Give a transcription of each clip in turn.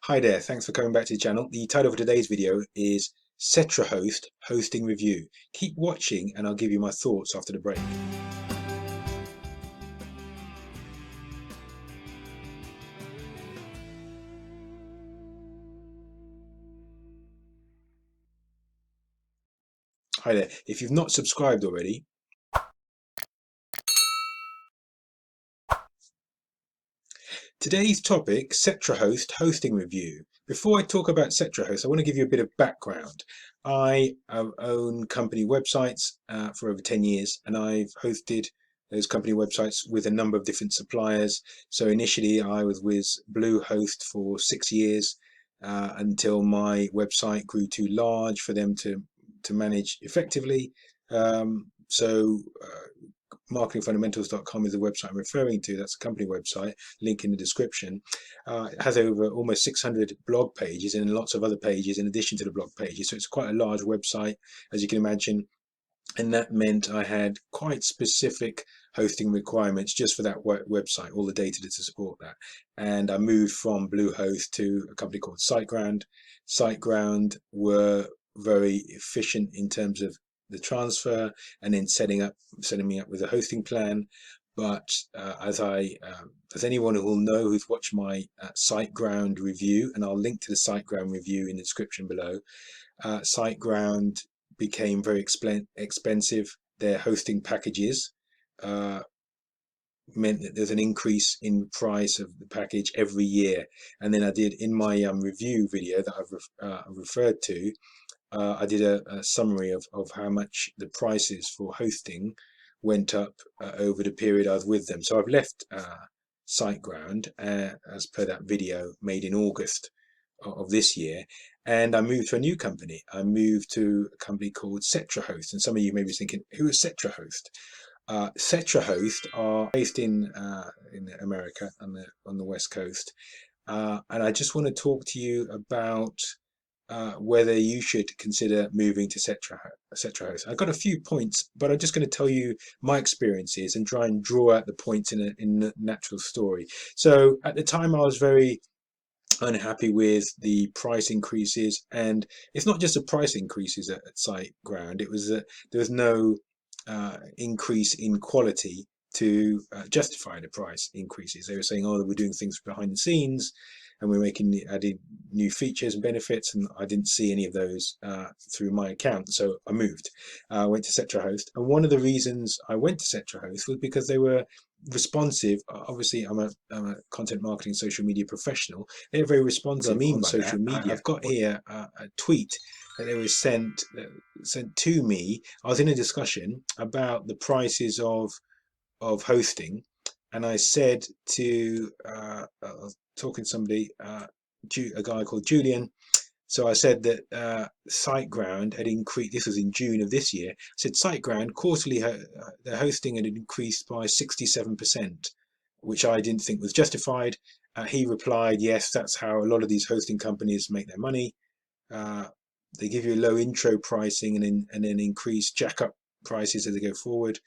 Hi there, thanks for coming back to the channel. The title for today's video is SetraHost Hosting Review. Keep watching and I'll give you my thoughts after the break. Hi there, if you've not subscribed already, today's topic, SetraHost Hosting Review. Before I talk about SetraHost, I want to give you a bit of background. I own company websites for over 10 years and I've hosted those company websites with a number of different suppliers. So initially I was with Bluehost for 6 years until my website grew too large for them to manage effectively. Marketingfundamentals.com is the website I'm referring to. That's a company website, link in the description. It has over almost 600 blog pages and lots of other pages in addition to the blog pages. So it's quite a large website, as you can imagine. And that meant I had quite specific hosting requirements just for that website, all the data to support that. And I moved from Bluehost to a company called Siteground. Siteground were very efficient in terms of the transfer and then setting me up with a hosting plan. But as anyone who will know who's watched my Siteground review, and I'll link to the Siteground review in the description below, Siteground became very expensive. Their hosting packages meant that there's an increase in price of the package every year. And then I did in my review video that I've referred to, I did a summary of how much the prices for hosting went up over the period I was with them. So I've left Siteground as per that video made in August of this year, and I moved to a new company. I moved to a company called SetraHost, and some of you may be thinking, who is SetraHost? SetraHost are based in America on the West Coast, and I just want to talk to you about whether you should consider moving to SetraHost. I've got a few points, but I'm just going to tell you my experiences and try and draw out the points in a natural story. So at the time I was very unhappy with the price increases, and it's not just the price increases at SiteGround. It was that there was no increase in quality to justify the price increases. They were saying, oh, we're doing things behind the scenes and we're adding new features and benefits, and I didn't see any of those through my account. So I moved. I went to SetraHost, and one of the reasons I went to SetraHost was because they were responsive. Obviously I'm a content marketing social media professional. They're very responsive on social media. I've got here a tweet that they was sent to me. I was in a discussion about the prices of hosting, and I said to I was talking to somebody, a guy called Julian. So I said that Siteground had increased. This was in June of this year. I said Siteground quarterly their hosting had increased by 67%, which I didn't think was justified. He replied, yes, that's how a lot of these hosting companies make their money. They give you low intro pricing and then increase jack up prices as they go forward.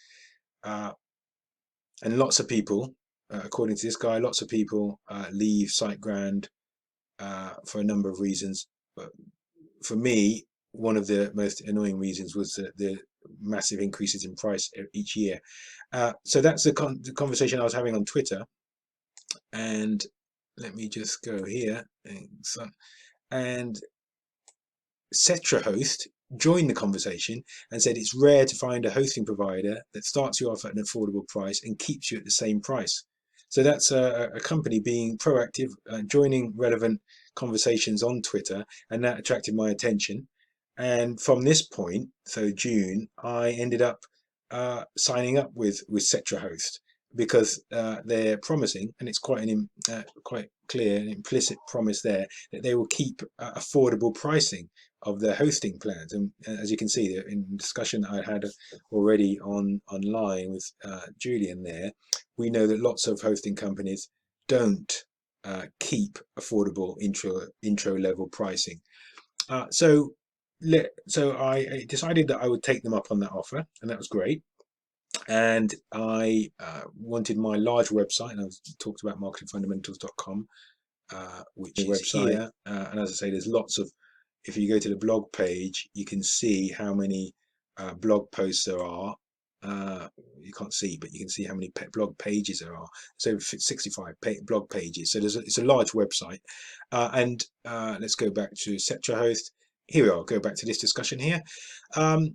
And lots of people, according to this guy, lots of people leave SiteGround for a number of reasons. But for me, one of the most annoying reasons was the massive increases in price each year. So that's the conversation I was having on Twitter. And let me just go here. And SetraHost joined the conversation and said it's rare to find a hosting provider that starts you off at an affordable price and keeps you at the same price. So that's a company being proactive, joining relevant conversations on Twitter, and that attracted my attention. And from this point, so June, I ended up signing up with SetraHost because they're promising, and it's quite quite clear and implicit promise there, that they will keep affordable pricing of their hosting plans. And as you can see in the discussion that I had already online with Julian there, we know that lots of hosting companies don't keep affordable intro level pricing. So I decided that I would take them up on that offer, and that was great. And I wanted my large website, and I've talked about marketingfundamentals.com which is here. And as I say, there's lots of, if you go to the blog page, you can see how many blog posts there are. You can't see, but you can see how many blog pages there are. So 65 blog pages. So it's a large website. And let's go back to SetraHost. Here we are. Go back to this discussion here. And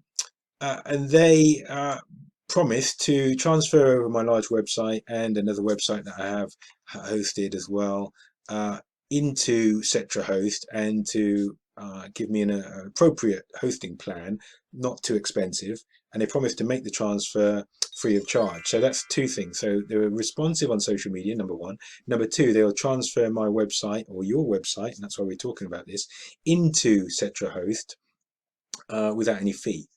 they promised to transfer over my large website and another website that I have hosted as well into SetraHost, and to give me an appropriate hosting plan, not too expensive. And they promised to make the transfer free of charge. So that's two things. So they were responsive on social media, number one. Number two, they'll transfer my website, or your website, and that's why we're talking about this, into SetraHost without any fee.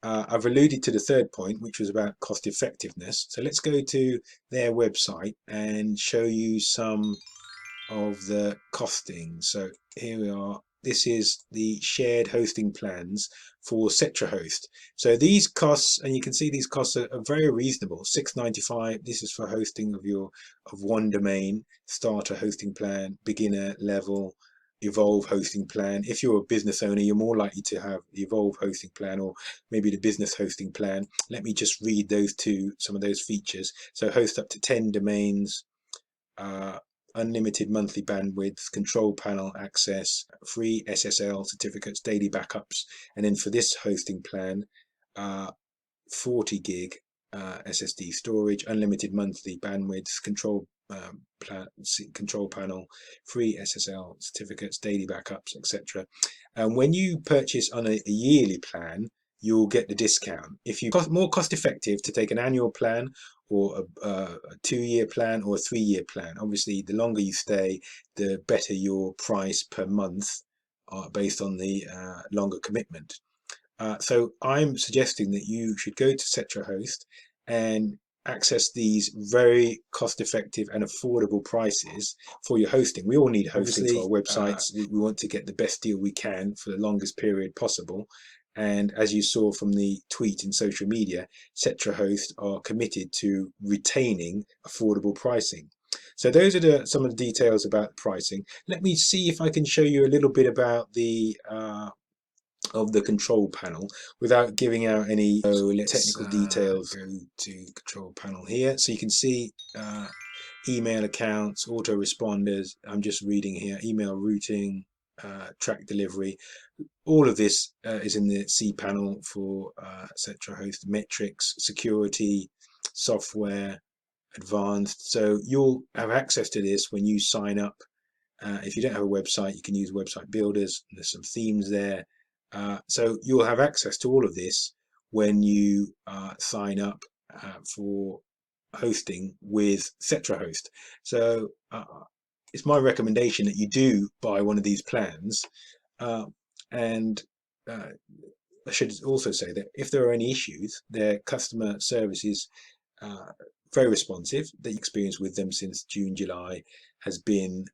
I've alluded to the third point, which was about cost effectiveness. So let's go to their website and show you some of the costing. So here we are. This is the shared hosting plans for SetraHost. So these costs, and you can see these costs are very reasonable. $6.95. This is for hosting of one domain, starter hosting plan, beginner level, evolve hosting plan. If you're a business owner, you're more likely to have the evolve hosting plan, or maybe the business hosting plan. Let me just read some of those features. So host up to 10 domains, unlimited monthly bandwidth, control panel access, free SSL certificates, daily backups. And then for this hosting plan, 40 gig SSD storage, unlimited monthly bandwidth, control panel, free SSL certificates, daily backups, etc. And when you purchase on a yearly plan, you'll get the discount. If you more cost effective to take an annual plan, or a 2-year plan, or a 3-year plan. Obviously, the longer you stay, the better your price per month, based on the longer commitment. So I'm suggesting that you should go to SetraHost and access these very cost-effective and affordable prices for your hosting. We all need hosting for our websites. We want to get the best deal we can for the longest period possible. And as you saw from the tweet in social media, SetraHost are committed to retaining affordable pricing. So those are some of the details about pricing. Let me see if I can show you a little bit about the of the control panel without giving out any technical details. Go to control panel here, so you can see email accounts, autoresponders. I'm just reading here: email routing, track delivery. All of this is in the C panel for SetraHost. Metrics, security, software, advanced. So you'll have access to this when you sign up. If you don't have a website, you can use website builders. There's some themes there. So you'll have access to all of this when you sign up for hosting with SetraHost. So it's my recommendation that you do buy one of these plans. And I should also say that if there are any issues, their customer service is very responsive. The experience with them since June, July has been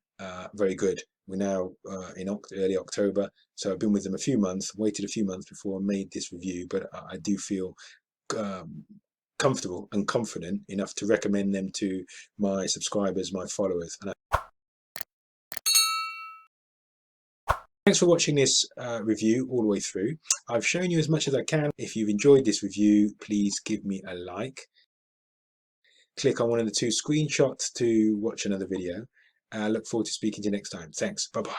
very good. We're now in early October, so I've been with them a few months, waited a few months before I made this review, but I do feel comfortable and confident enough to recommend them to my subscribers, my followers. And thanks for watching this review all the way through. I've shown you as much as I can. If you've enjoyed this review, please give me a like. Click on one of the 2 screenshots to watch another video. I look forward to speaking to you next time. Thanks. Bye-bye.